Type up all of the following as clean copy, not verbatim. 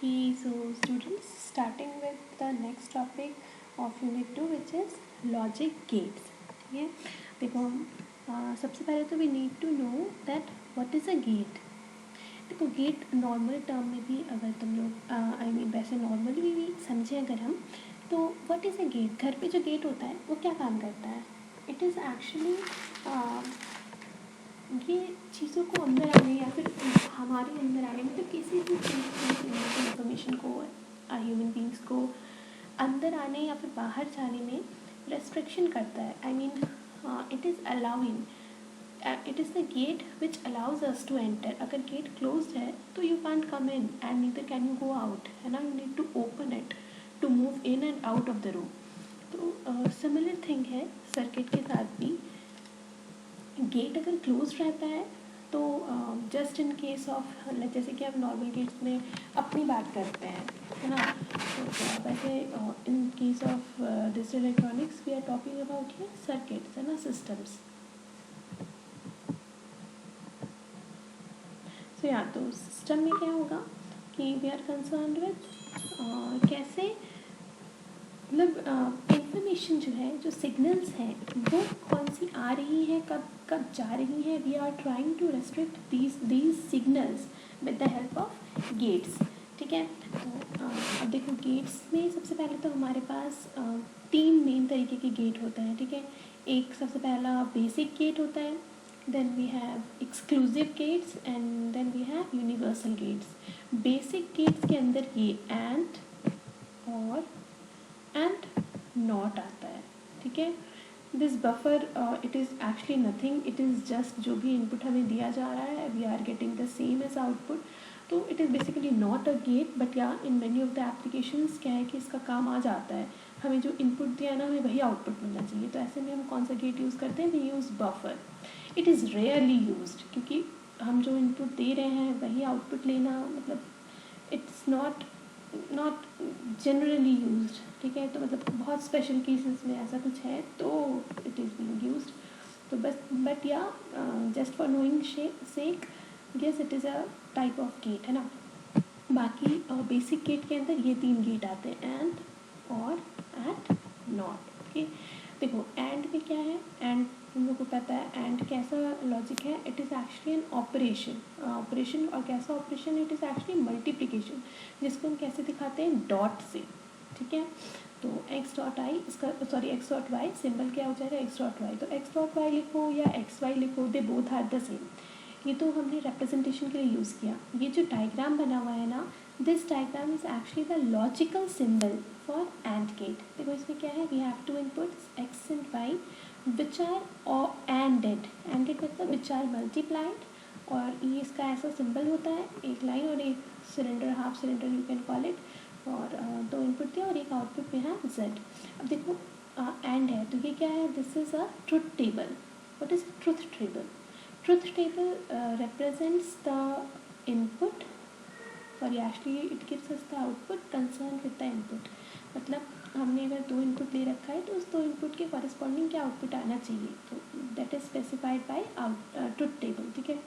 Okay, so students, starting with the next topic of unit 2 which is logic gates. ठीक है, देखो सबसे पहले तो we need to know that what is a gate. देखो get normal term में भी अगर तुम लोग आई मीन वैसे नॉर्मली भी समझें अगर हम, तो व्हाट इज़ अ गेट. घर पे जो गेट होता है वो क्या काम करता है. इट इज़ एक्चुअली ये चीज़ों को अंदर आने या फिर हमारे अंदर आने मतलब किसी भी चीज़ इंफॉर्मेशन को ह्यूमन बींग्स को अंदर आने या फिर बाहर जाने में रेस्ट्रिक्शन करता है. I mean it is allowing, it is the gate which allows us to enter. अगर गेट क्लोज्ड है तो you can't come in and neither can you go out, है ना. You need to open it to move in and out of the room. तो similar thing है circuit के साथ भी. गेट अगर क्लोज रहता है तो जस्ट इन केस ऑफ जैसे कि आप नॉर्मल गेट्स में अपनी बात करते हैं, है ना. तो वैसे in case of digital electronics we are talking about ये सर्किट्स, है ना, सिस्टम्स. सो या तो सिस्टम में क्या होगा कि वी आर कंसर्न विद कैसे मतलब इंफॉर्मेशन जो है, जो सिग्नल्स हैं वो कौन सी आ रही हैं, कब कब जा रही हैं. We are trying to restrict these signals with the help of gates. ठीक है, तो अब देखो गेट्स में सबसे पहले तो हमारे पास 3 मेन तरीके के गेट होते हैं. ठीक है, एक सबसे पहला बेसिक गेट होता है, then we have exclusive gates and then we have universal gates. Basic gates के अंदर ये और एंड नॉट आता है. ठीक है, this buffer it is actually nothing, it is just जो भी इनपुट हमें दिया जा रहा है we are getting the same as output. तो it is basically not a gate, but या in many of the applications क्या है कि इसका काम आ जाता है. हमें जो इनपुट दिया है ना, हमें वही आउटपुट मिलना चाहिए. तो ऐसे में हम कौन सा गेट यूज़ करते हैं, we use buffer. It is rarely used क्योंकि हम जो इनपुट दे रहे हैं वही आउटपुट लेना मतलब इट्स नॉट जनरली यूज्ड. ठीक है, तो मतलब बहुत स्पेशल केसेस में ऐसा कुछ है तो इट इज़ बीइंग यूज्ड. तो बस बट या just for knowing sake guess it is a type of gate, है ना. बाकी बेसिक गेट के अंदर ये 3 गेट आते हैं, एंड और एंड नॉट. ओके, देखो एंड में क्या है, एंड तुम लोग को पता है एंड कैसा लॉजिक है. It is actually an operation और कैसा operation, it is actually multiplication, जिसको हम कैसे दिखाते हैं, डॉट से. ठीक है, तो एक्स डॉट आई इसका एक्स डॉट वाई सिंबल क्या हो जाएगा, एक्स डॉट वाई. तो एक्स डॉट वाई लिखो या एक्स वाई लिखो, they both are the same. ये तो हमने रिप्रेजेंटेशन के लिए यूज़ किया. ये जो डायग्राम बना हुआ है ना, this diagram is actually the logical symbol for and gate. देखो इसमें क्या है, we have two inputs X and Y which are anded मतलब विच आर मल्टीप्लाइड. और ये इसका ऐसा सिंबल होता है, एक लाइन और एक cylinder, half cylinder you can call it. और 2 इनपुट दिया और एक आउटपुट में है जेड. अब देखो एंड है तो ये क्या है, this is a truth table. What is truth table? Truth table represents the input, sorry actually it gives us the output concerned with the input. मतलब हमने अगर 2 इनपुट ले रखा है तो उस 2 इनपुट के कॉरेस्पॉन्डिंग क्या आउटपुट आना चाहिए, तो that is specified by truth table. ठीक है,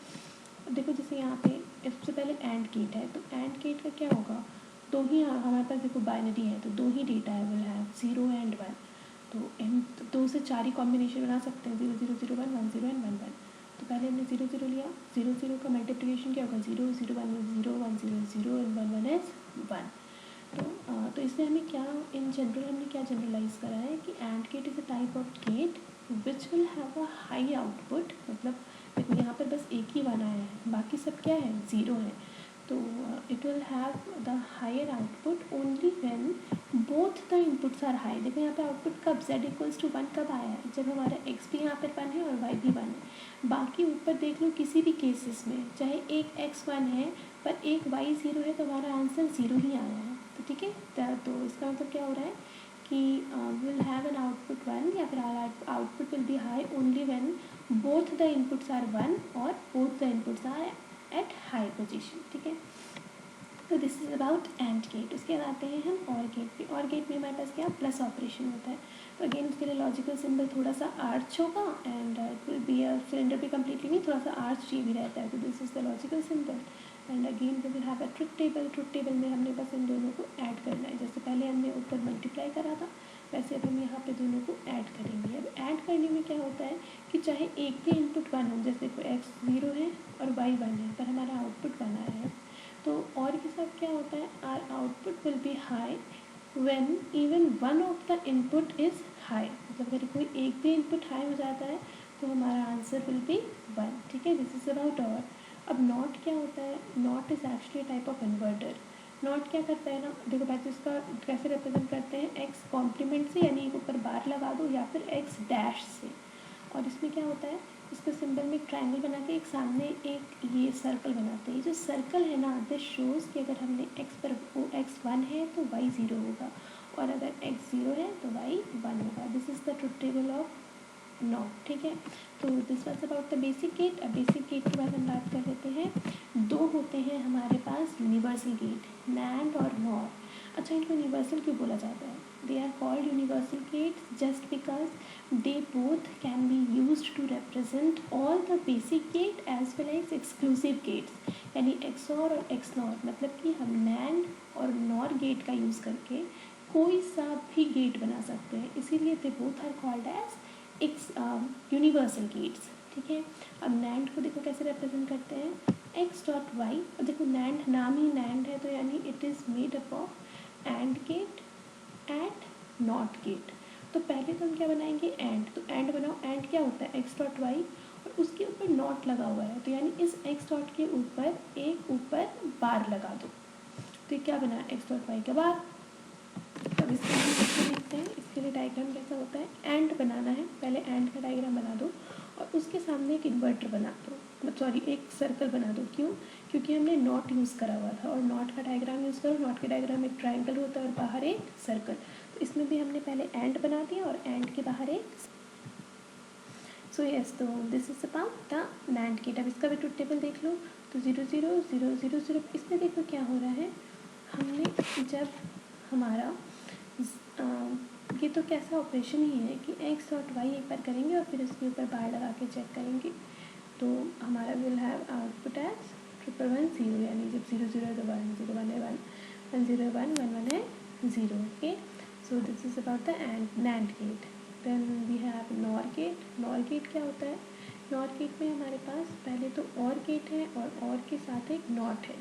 देखो जैसे यहाँ पे सबसे पहले एंड गेट है, तो एंड गेट का क्या होगा, 2 ही हमारे पास देखो बाइनरी है तो 2 ही डेटा है, विल हैव 0 एंड 1. तो हम 2 से 4 ही कॉम्बिनेशन बना सकते हैं, 0 0 0 1 1 0 एंड 1 1. तो पहले हमने 0 0 लिया, 0 0 का मल्टीप्लिकेशन क्या होगा, 0 0 1 0 1 0 0 एंड 1 1 इज 1. तो इसमें हमें क्या इन जनरल हमने क्या जनरलाइज करा है कि and gate is a type of gate which will have a high output. मतलब देखो यहाँ पर बस एक ही 1 आया है, बाकी सब क्या है, 0 है. तो it will have the higher output only when both the inputs are high. देखो यहाँ पे आउटपुट कब z इक्वल्स टू 1 कब आया है, जब हमारा x भी यहाँ पर 1 है और y भी 1 है. बाकी ऊपर देख लो किसी भी केसेस में चाहे एक x 1 है पर एक y 0 है तो हमारा आंसर 0 ही आया है. तो ठीक है, तो इसका मतलब क्या हो रहा है कि विल हैव एन आउटपुट 1 या फिर output will be high only when both the inputs are 1 और both the inputs are at high position. ठीक है, तो this is about and gate. उसके बाद आते हैं हम और गेट पे. और गेट में हमारे पास क्या प्लस ऑपरेशन होता है. तो अगेन उसके लिए लॉजिकल सिंबल थोड़ा सा आर्च होगा and it will be a cylinder पे कम्प्लीटली नहीं, थोड़ा सा आर्च चाहिए भी रहता है. तो this is the logical symbol. And again we will have a truth table. Truth table में हमने बस इन दोनों को ऐड करना है. जैसे पहले हमने ऊपर मल्टीप्लाई करा था वैसे अब हम यहाँ पे दोनों को ऐड करेंगे. अब ऐड करने में क्या होता है कि चाहे एक भी इनपुट 1 हो, जैसे कोई x 0 है और y 1 है, पर हमारा आउटपुट 1 आया है, तो और के साथ क्या होता है, or output will be high when even one of the input is high. मतलब अगर कोई एक भी इनपुट हाई हो जाता है तो हमारा आंसर विल बी 1. ठीक है, दिस इज अबाउट और. अब नॉट क्या होता है, not is actually type of inverter. Not क्या करता है ना, देखो पहले इसका कैसे रिप्रेजेंट करते हैं, एक्स कॉम्प्लीमेंट से यानी ऊपर बार लगा दो या फिर एक्स डैश से. और इसमें क्या होता है, इसके सिंबल में एक ट्रायंगल बना के एक सामने एक ये सर्कल बनाते हैं. जो सर्कल है ना, दिस शोज़ कि अगर हमने एक्स पर एक्स 1 है तो वाई 0 होगा, और अगर एक्स 0 है तो वाई 1 होगा. This is the truth table of not. ठीक है, तो this was about the basic gate. अब बेसिक गेट के बारे में बात कर लेते हैं. दो होते हैं हमारे पास यूनिवर्सल गेट, नैंड और नॉर. अच्छा, इनको यूनिवर्सल क्यों बोला जाता है, they are called universal gates just because they both can be used to represent all the basic gate as well as exclusive gates. यानी XOR और XNOR, मतलब कि हम नैंड और नॉर गेट का यूज़ करके कोई सा भी गेट बना सकते हैं, इसीलिए they both are called as universal gates. ठीक है, अब नैंड को देखो कैसे रिप्रेजेंट करते हैं, x.y. और देखो नैंड नाम ही नैंड है तो यानी it is made up of and gate and not gate. तो पहले तो हम क्या बनाएंगे, एंड. तो एंड बनाओ, एंड क्या होता है x.y और उसके ऊपर नॉट लगा हुआ है, तो यानी इस x डॉट के ऊपर एक ऊपर बार लगा दो, तो ये क्या बना, x.y का बार. अब इसके लिए कैसे लिखते हैं, इसके लिए डायग्राम कैसा होता है, एंड बनाना है, पहले एंड का डायग्राम बना दो और उसके सामने एक इन्वर्टर बना दो, सॉरी एक सर्कल बना दो. क्यों, क्योंकि हमने नॉट यूज़ करा हुआ था, और नॉट का डायग्राम यूज़ करो. नॉट के डायग्राम में एक ट्राइंगल होता है और बाहर एक सर्कल, तो इसमें भी हमने पहले एंड बना दिया और एंड के बाहर एक. सो यस, तो this is about the nand gate. अब इसका भी ट्रुथ टेबल देख लो, तो 0 0 0 0 0. इसमें देखो क्या हो रहा है, हमने जब हमारा ये तो कैसा ऑपरेशन ही है कि x डॉट वाई एक बार करेंगे और फिर उसके ऊपर बार लगा के चेक करेंगे, तो हमारा विल हैव आउटपुट एज 1 0, यानी जब 0 0 है तो 1 0 1 है 1 1 0 1 1 1 है 0. Okay, so this is about the nand gate. Then we have nor gate. Nor gate क्या होता है, नॉर गेट में हमारे पास पहले तो और गेट है और के साथ एक नॉट है,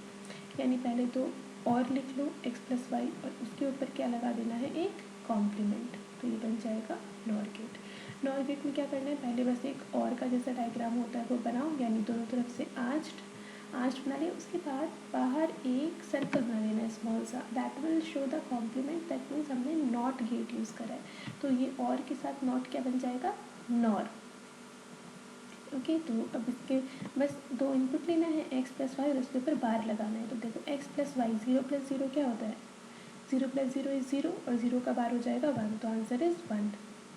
यानी पहले तो और लिख लो x+y और उसके ऊपर क्या लगा देना है, एक कॉम्प्लीमेंट, तो ये बन जाएगा नॉर गेट. नॉर गेट में क्या करना है, पहले बस एक और का जैसा डायग्राम होता है वो बनाओ, यानी दोनों तरफ से आस्ट बना लिया. उसके बाद बाहर एक सर्कल बना लेना है स्मॉल सा, that will show the complement. That means हमने नॉट गेट यूज़ करा है, तो ये और के साथ नॉट क्या बन जाएगा, नॉर. ओके, तो अब इसके बस दो इनपुट लेना है, x+y और उसके ऊपर बार लगाना है. तो देखो x+y, 0 + 0 क्या होता है, 0 + 0 इज़ 0 और 0 का बार हो जाएगा 1, तो आंसर इज़ 1.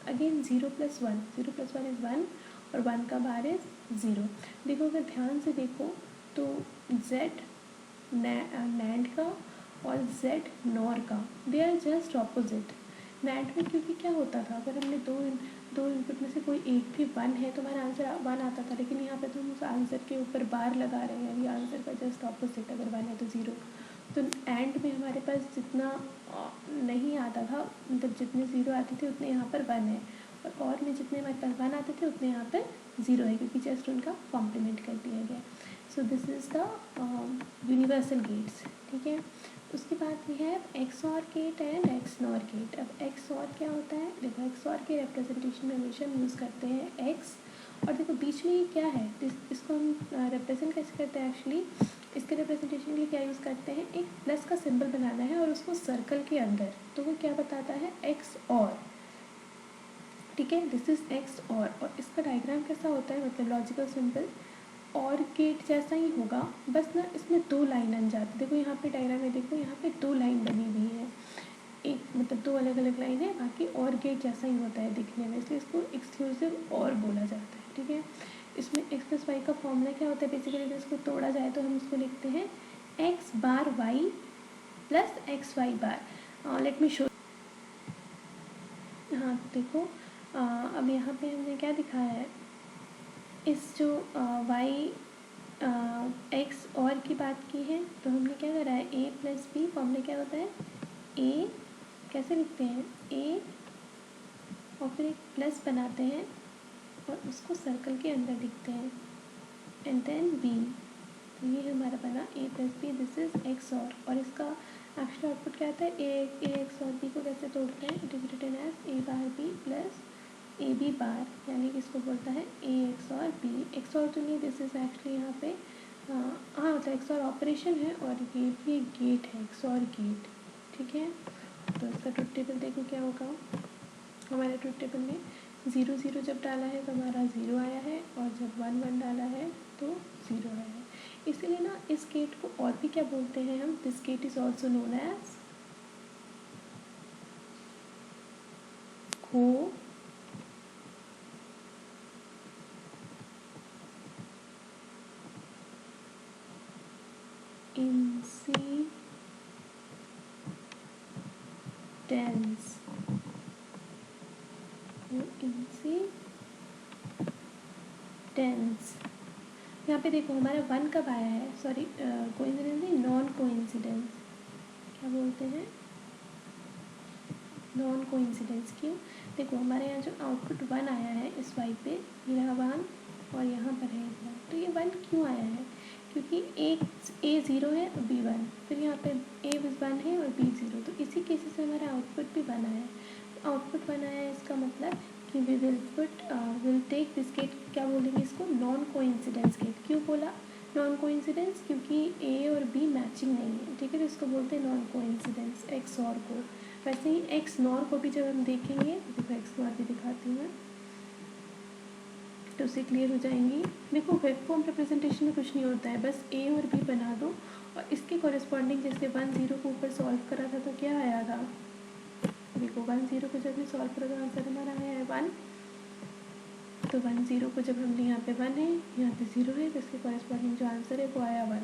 अगेन 0 + 1, 0 + 1 इज़ 1 और 1 का बार इज़ 0. देखो अगर ध्यान से देखो तो z नैंड का और z नॉर का, they are just opposite. Nand में क्योंकि क्या होता था, अगर हमने दो इनपुट में से कोई एक भी 1 है तो हमारा आंसर 1 आता था, लेकिन यहाँ पे तो हम उस आंसर के ऊपर बार लगा रहे हैं, यानी आंसर का जस्ट ऑपोजिट. अगर 1 है तो 0. तो एंड में हमारे पास जितना नहीं आता था, मतलब जितने 0 आते थे उतने यहाँ पर 1 है, और में जितने हमारे पास 1 आते थे उतने यहाँ पर 0 है, क्योंकि जस्ट उनका कॉम्प्लीमेंट कर दिया गया. So this is the universal gates. ठीक है, उसके बाद we have XOR gate and XNOR gate. अब XOR क्या होता है, देखो XOR के रिप्रेजेंटेशन में हमेशा हम यूज़ करते हैं X, और देखो बीच में ये क्या है, इसको हम रिप्रेजेंट कैसे करते हैं, एक्चुअली इसके रिप्रेजेंटेशन के लिए क्या यूज़ करते हैं, एक प्लस का सिंबल बनाना है और उसको सर्कल के अंदर, तो वो क्या बताता है, XOR. ठीक है, दिस इज़ XOR. और इसका डायग्राम कैसा होता है, मतलब लॉजिकल सिंबल और गेट जैसा ही होगा, बस ना इसमें 2 लाइन बन जाती. देखो यहाँ पे डायग्राम में देखो, यहाँ पे 2 लाइन बनी हुई है, एक मतलब 2 अलग अलग लाइन है, बाकी और गेट जैसा ही होता है दिखने में, इसलिए इसको एक्सक्लूसिव और बोला जाता है. ठीक है, इसमें x+y का फॉर्मूला क्या होता है, बेसिकली अगर इसको तोड़ा जाए तो हम इसको लिखते हैं x bar y plus xy bar. Let me show. हाँ देखो, अब यहाँ पे हमने क्या दिखाया है, इस जो y एक्स और की बात की है तो हमने क्या करा है, ए प्लस बी फॉर्मूला क्या होता है, ए कैसे लिखते हैं, ए और फिर एक प्लस बनाते हैं और उसको सर्कल के अंदर लिखते हैं एंड देन बी। तो ये हमारा बना A plus B, this is X और इसका एक्चुअल आउटपुट क्या आता है, ए एक्स और बी को कैसे तोड़ते हैं, it is written as A bar B plus A B bar, यानी कि इसको बोलता है A X or B. X or तो नहीं, दिस इज एक्चुअली यहाँ पे हाँ तो एक्स और ऑपरेशन है और ये भी गेट है, एक्स और गेट, ठीक है। तो इसका ट्रुथ टेबल देखो क्या होगा, हमारे ट्रुथ टेबल में 0 0 जब डाला है तो हमारा 0 आया है और जब 1 1 डाला है तो 0 आया है। इसीलिए ना इस गेट को और भी क्या बोलते हैं हम, this gate is also known as coincidence, incidence. यहाँ पे देखो हमारा 1 कब आया है, सॉरी कोइंसिडेंस नहीं, नॉन कोइंसिडेंस, क्या बोलते हैं, नॉन कोइंसिडेंस। क्यों, देखो हमारे यहाँ जो आउटपुट 1 आया है इस वाई पे, ये रहा 1 और यहाँ पर है 1, तो ये 1 क्यों आया है, क्योंकि ए 0 है और बी 1, फिर यहाँ पे ए 1 है और बी 0, तो इसी केसेस में हमारा आउटपुट भी 1 आया है। आउटपुट 1 आया है इसका मतलब कि we will take this gate, क्या बोलेंगे इसको, नॉन कोइंसिडेंस गेट। क्यों बोला नॉन कोइंसिडेंस, क्योंकि ए और बी मैचिंग नहीं है, ठीक है, तो इसको बोलते हैं नॉन कोइंसिडेंस एक्स और को। वैसे ही एक्स नॉर को भी जब हम देखेंगे, देखो एक्स नॉर भी दिखाती हूँ मैं, तो उससे क्लियर हो जाएंगी। देखो वेब फॉर्म रिप्रेजेंटेशन में कुछ नहीं होता है, बस ए और बी बना दो और इसके कॉरेस्पॉन्डिंग जैसे 1 0 को ऊपर सॉल्व करा था तो क्या आया था, देखो 1 0 को जब भी सॉल्व करा तो आंसर हमारा आया है 1, तो 1 0 को जब हमने यहाँ पे 1 है, यहाँ पे 0 है, तो इसके कॉरेस्पॉन्डिंग जो आंसर है वो आया 1।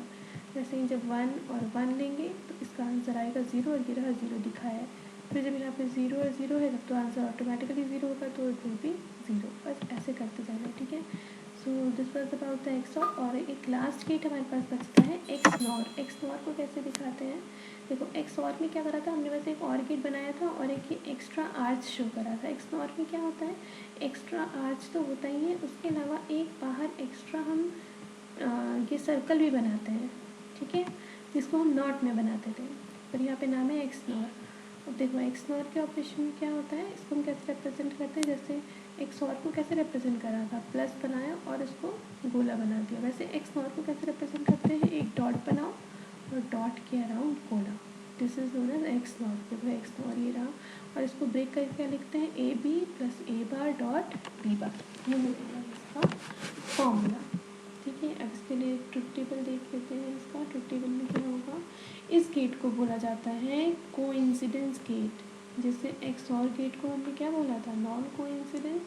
वैसे ही जब 1 और 1 लेंगे तो इसका आंसर आएगा 0 और ये रहा 0 दिखाया है। फिर जब यहाँ पे 0 और 0 है तब तो आंसर ऑटोमेटिकली 0 होगा, तो इट विल बी 0। बस ऐसे करते जाना है, ठीक है। So this was about the x और एक लास्ट गेट हमारे पास बचता है एक्स नॉर। एक्स नॉर को कैसे दिखाते हैं, देखो एक्स नॉर में क्या करा था हमने, वैसे एक और गेट बनाया था और एक ये एक्स्ट्रा आर्च शो करा था। एक्स नॉर में क्या होता है, एक्स्ट्रा आर्च तो होता ही है, उसके अलावा एक बाहर एक्स्ट्रा हम ये सर्कल भी बनाते हैं, ठीक है, जिसको हम नॉट में बनाते थे, पर यहाँ पे नाम है एक्स नॉर। अब देखो एक्स नॉर के ऑपरेशन में क्या होता है, इसको हम कैसे रिप्रेजेंट करते हैं, जैसे एक्स नॉर को कैसे रिप्रेजेंट करा था, प्लस बनाया और इसको गोला बना दिया। वैसे एक्स नॉर को कैसे रिप्रेजेंट करते हैं, एक डॉट बनाओ और डॉट के अराउंड गोला, this is known as X nor. देखो एक्स नॉर ये रहा और इसको ब्रेक करके क्या लिखते हैं, A B plus A bar dot B bar, ये मिलेगा इसका फॉर्मूला, ठीक है। अब इसके लिए ट्रुथ टेबल देख लेते हैं, इसका ट्रुथ टेबल में क्या होगा, इस गेट को बोला जाता है कोइंसिडेंस गेट। जैसे एक्स और गेट को हमने क्या बोला था, नॉन कोइंसिडेंस,